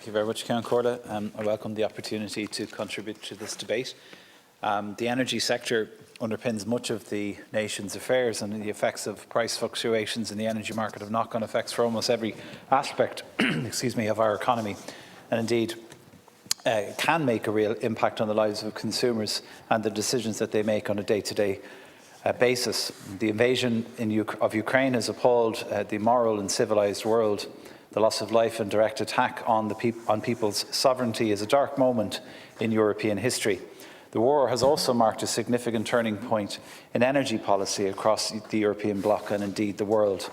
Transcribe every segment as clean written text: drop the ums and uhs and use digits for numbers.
you very much, Count Corda. I welcome the opportunity to contribute to this debate. The energy sector underpins much of the nation's affairs, and the effects of price fluctuations in the energy market have knock-on effects for almost every aspect of our economy, and indeed can make a real impact on the lives of consumers and the decisions that they make on a day-to-day basis. The invasion of Ukraine has appalled the moral and civilised world. The loss of life and direct attack on people's sovereignty is a dark moment in European history. The war has also marked a significant turning point in energy policy across the European bloc and indeed the world.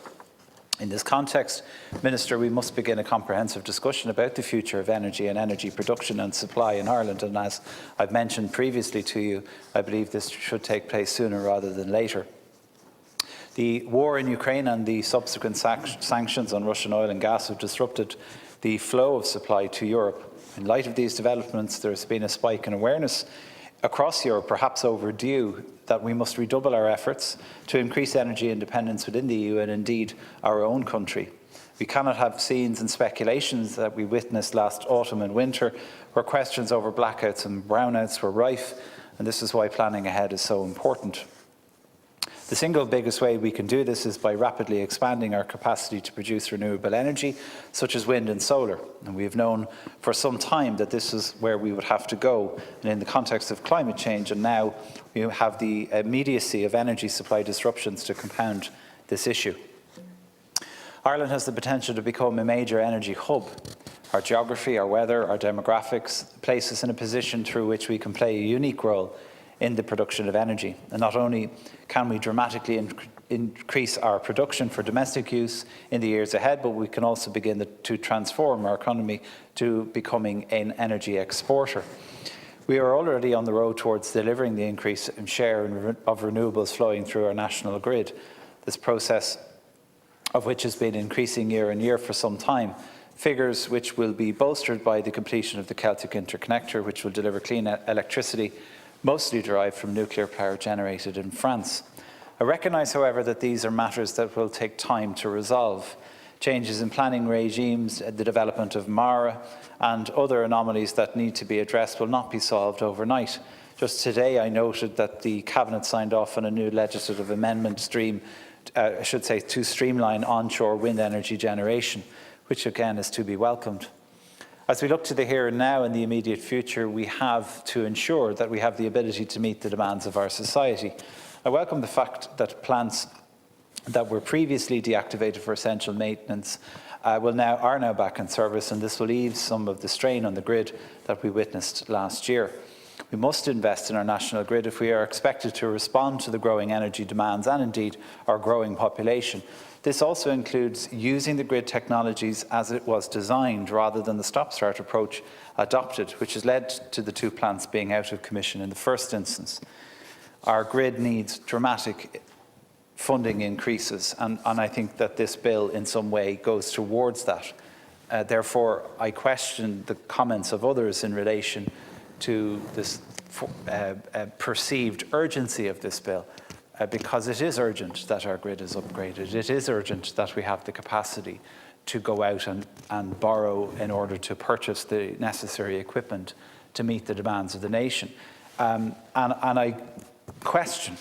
In this context, Minister, we must begin a comprehensive discussion about the future of energy and energy production and supply in Ireland, and as I've mentioned previously to you, I believe this should take place sooner rather than later. The war in Ukraine and the subsequent sanctions on Russian oil and gas have disrupted the flow of supply to Europe. In light of these developments, there has been a spike in awareness across Europe, perhaps overdue, that we must redouble our efforts to increase energy independence within the EU and indeed our own country. We cannot have scenes and speculations that we witnessed last autumn and winter, where questions over blackouts and brownouts were rife, and this is why planning ahead is so important. The single biggest way we can do this is by rapidly expanding our capacity to produce renewable energy, such as wind and solar. And we have known for some time that this is where we would have to go. And in the context of climate change, and now we have the immediacy of energy supply disruptions to compound this issue. Ireland has the potential to become a major energy hub. Our geography, our weather, our demographics place us in a position through which we can play a unique role in the production of energy. And not only can we dramatically increase our production for domestic use in the years ahead, but we can also begin to transform our economy to becoming an energy exporter. We are already on the road towards delivering the increase in share of renewables flowing through our national grid. This process, of which has been increasing year on year for some time, figures which will be bolstered by the completion of the Celtic Interconnector, which will deliver clean electricity mostly derived from nuclear power generated in France. I recognise, however, that these are matters that will take time to resolve. Changes in planning regimes, the development of MARA and other anomalies that need to be addressed will not be solved overnight. Just today I noted that the Cabinet signed off on a new legislative amendment to streamline onshore wind energy generation, which again is to be welcomed. As we look to the here and now and the immediate future, we have to ensure that we have the ability to meet the demands of our society. I welcome the fact that plants that were previously deactivated for essential maintenance are now back in service, and this will ease some of the strain on the grid that we witnessed last year. We must invest in our national grid if we are expected to respond to the growing energy demands and indeed our growing population. This also includes using the grid technologies as it was designed rather than the stop-start approach adopted, which has led to the two plants being out of commission in the first instance. Our grid needs dramatic funding increases, and I think that this bill in some way goes towards that. Therefore, I question the comments of others in relation to this perceived urgency of this bill. Because it is urgent that our grid is upgraded. It is urgent that we have the capacity to go out and borrow in order to purchase the necessary equipment to meet the demands of the nation. And I question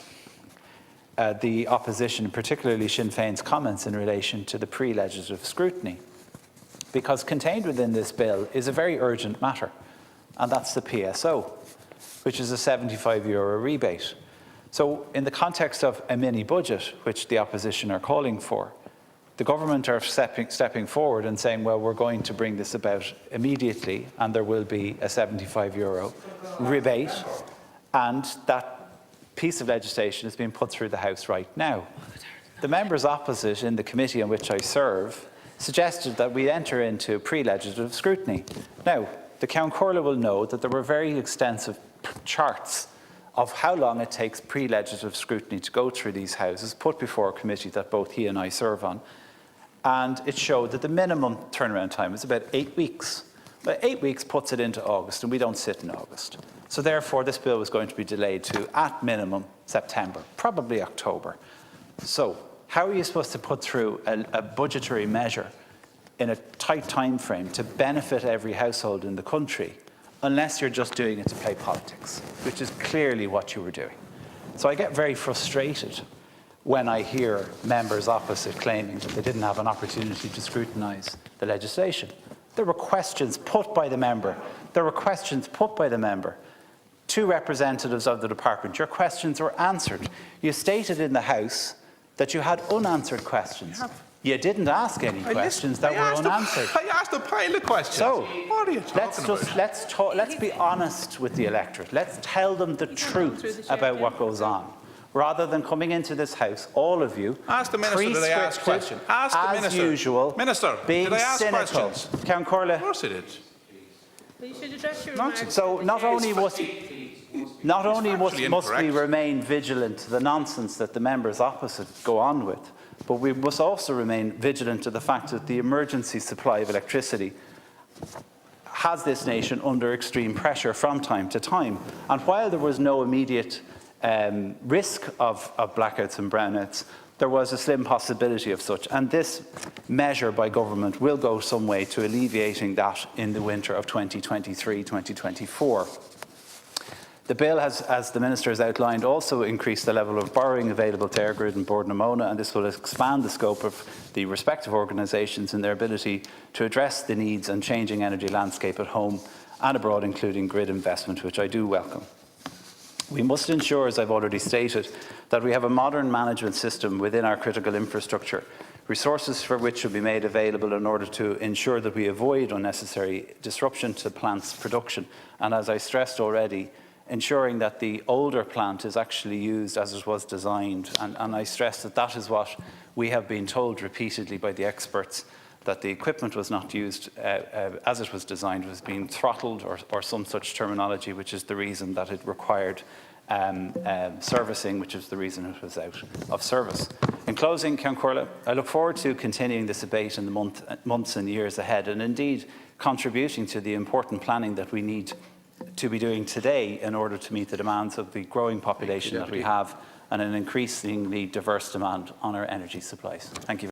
the opposition, particularly Sinn Féin's comments in relation to the pre-legislative scrutiny, because contained within this bill is a very urgent matter, and that's the PSO, which is a €75 rebate. So in the context of a mini budget, which the opposition are calling for, the government are stepping forward and saying, well, we're going to bring this about immediately and there will be a €75 rebate, and that piece of legislation is being put through the House right now. The members opposite in the committee on which I serve suggested that we enter into pre-legislative scrutiny. Now, the Count Corla will know that there were very extensive charts of how long it takes pre-legislative scrutiny to go through these houses, put before a committee that both he and I serve on. And it showed that the minimum turnaround time is about 8 weeks. But 8 weeks puts it into August, and we don't sit in August. So therefore, this bill was going to be delayed to, at minimum, September, probably October. So how are you supposed to put through a budgetary measure in a tight time frame to benefit every household in the country, unless you're just doing it to play politics, which is clearly what you were doing. So I get very frustrated when I hear members opposite claiming that they didn't have an opportunity to scrutinise the legislation. There were questions put by the member. To representatives of the department. Your questions were answered. You stated in the House that you had unanswered questions. You didn't ask any questions that were unanswered. I asked a pile of questions. So, what are you talking about? let's be honest with the electorate. Let's tell them the truth about what goes on. Rather than coming into this House, all of you, ask the Minister, did I ask questions? Ask the Minister. As usual, Minister, being did I ask cynical. questions? Count Corley. Of course I did. Well, you should address your remarks. So not only must we remain vigilant to the nonsense that the members opposite go on with, but we must also remain vigilant to the fact that the emergency supply of electricity has this nation under extreme pressure from time to time. And while there was no immediate risk of blackouts and brownouts, there was a slim possibility of such. And this measure by government will go some way to alleviating that in the winter of 2023-2024. The bill has, as the Minister has outlined, also increased the level of borrowing available to EirGrid and Bord na Móna, and this will expand the scope of the respective organisations in their ability to address the needs and changing energy landscape at home and abroad, including grid investment, which I do welcome. We must ensure, as I've already stated, that we have a modern management system within our critical infrastructure, resources for which should be made available in order to ensure that we avoid unnecessary disruption to plants' production. And as I stressed already, ensuring that the older plant is actually used as it was designed. And I stress that that is what we have been told repeatedly by the experts, that the equipment was not used as it was designed, was being throttled or some such terminology, which is the reason that it required servicing, which is the reason it was out of service. In closing, Count Corley, I look forward to continuing this debate in the months and years ahead, and indeed contributing to the important planning that we need to be doing today in order to meet the demands of the growing population that we have and an increasingly diverse demand on our energy supplies. Thank you.